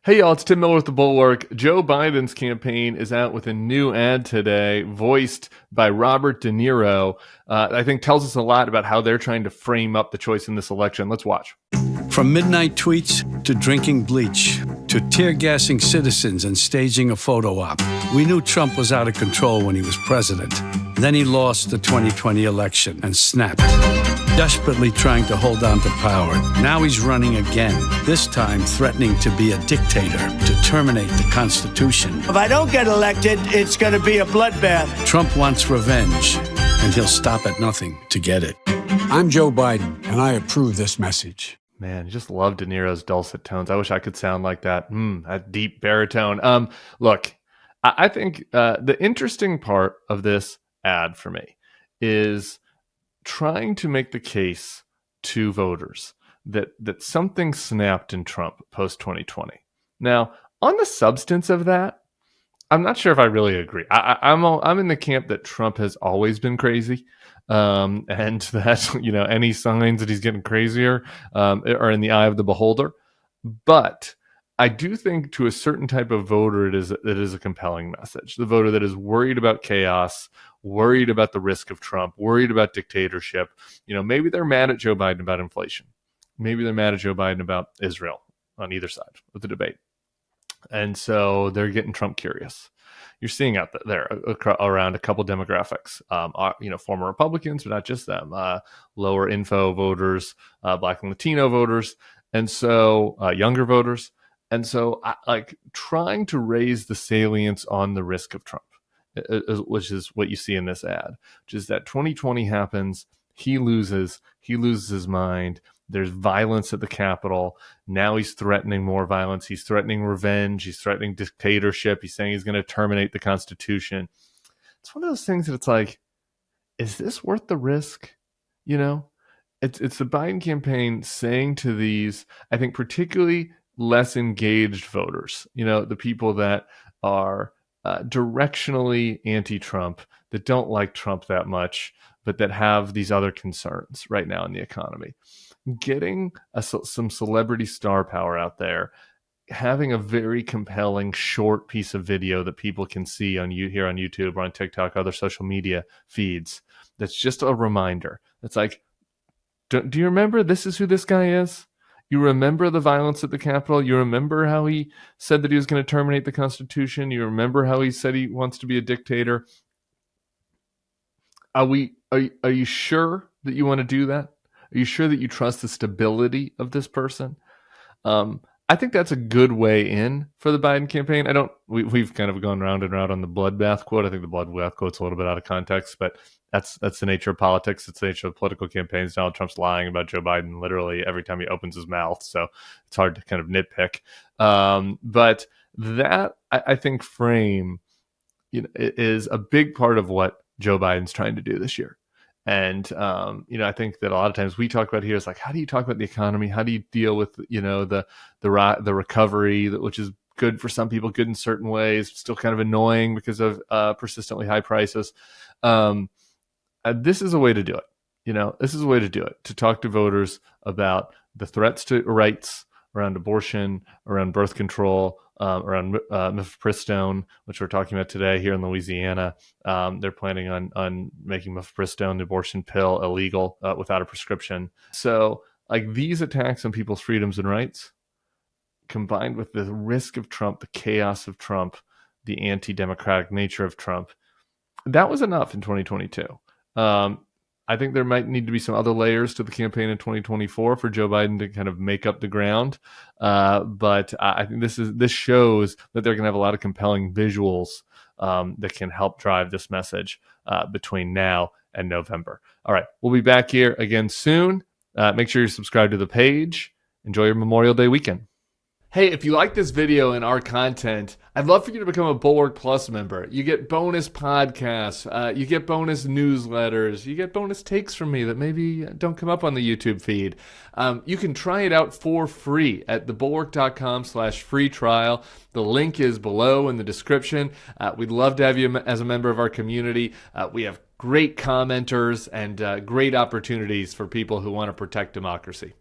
Hey y'all, it's Tim Miller with the Bulwark. Joe Biden's campaign is out with a new ad today, voiced by Robert De Niro. I think tells us a lot about how they're trying to frame up the choice in this election. Let's watch. From midnight tweets to drinking bleach to tear-gassing citizens and staging a photo op, we knew Trump was out of control when he was president. Then he lost the 2020 election and snapped, desperately trying to hold on to power. Now he's running again, this time threatening to be a dictator, to terminate the Constitution. If I don't get elected, it's going to be a bloodbath. Trump wants revenge, and he'll stop at nothing to get it. I'm Joe Biden, and I approve this message. Man, just love De Niro's dulcet tones. I wish I could sound like that. That deep baritone. Look, I think the interesting part of this ad for me is trying to make the case to voters that something snapped in Trump post 2020. Now, on the substance of that, I'm not sure if I really agree. I'm in the camp that Trump has always been crazy, and that any signs that he's getting crazier are in the eye of the beholder. But I do think to a certain type of voter, it is a compelling message. The voter that is worried about chaos, worried about the risk of Trump, worried about dictatorship. Maybe they're mad at Joe Biden about inflation. Maybe they're mad at Joe Biden about Israel on either side of the debate. And so they're getting Trump curious. You're seeing out there around a couple demographics, former Republicans, but not just them, lower info voters, Black and Latino voters, and so younger voters. And so trying to raise the salience on the risk of Trump, which is what you see in this ad, which is that 2020 happens, he loses his mind. There's violence at the Capitol. Now he's threatening more violence. He's threatening revenge. He's threatening dictatorship. He's saying he's going to terminate the Constitution. It's one of those things that it's like, is this worth the risk? It's the Biden campaign saying to these, I think, particularly less engaged voters, the people that are directionally anti-Trump, that don't like Trump that much, but that have these other concerns right now in the economy. Getting some celebrity star power out there, having a very compelling short piece of video that people can see here on YouTube or on TikTok, other social media feeds, that's just a reminder. It's like, do you remember this is who this guy is? You remember the violence at the Capitol? You remember how he said that he was going to terminate the Constitution? You remember how he said he wants to be a dictator? Are you sure that you want to do that? Are you sure that you trust the stability of this person? I think that's a good way in for the Biden campaign. We've kind of gone round and round on the bloodbath quote. I think the bloodbath quote's a little bit out of context, but that's the nature of politics. It's the nature of political campaigns. Donald Trump's lying about Joe Biden literally every time he opens his mouth, so it's hard to kind of nitpick. But that, I think, frame is a big part of what Joe Biden's trying to do this year. And, I think that a lot of times we talk about here is like, how do you talk about the economy? How do you deal with, the recovery, which is good for some people, good in certain ways, still kind of annoying because of persistently high prices. This is a way to do it. This is a way to do it, to talk to voters about the threats to rights around abortion, around birth control, around mifepristone, which we're talking about today here in Louisiana. They're planning on making mifepristone, the abortion pill, illegal without a prescription. So these attacks on people's freedoms and rights, combined with the risk of Trump, the chaos of Trump, the anti-democratic nature of Trump, that was enough in 2022. I think there might need to be some other layers to the campaign in 2024 for Joe Biden to kind of make up the ground. But I think this shows that they're going to have a lot of compelling visuals that can help drive this message between now and November. All right, we'll be back here again soon. Make sure you're subscribed to the page. Enjoy your Memorial Day weekend. Hey, if you like this video and our content, I'd love for you to become a Bulwark Plus member. You get bonus podcasts, you get bonus newsletters, you get bonus takes from me that maybe don't come up on the YouTube feed. You can try it out for free at thebulwark.com/free trial. The link is below in the description. We'd love to have you as a member of our community. We have great commenters and great opportunities for people who want to protect democracy.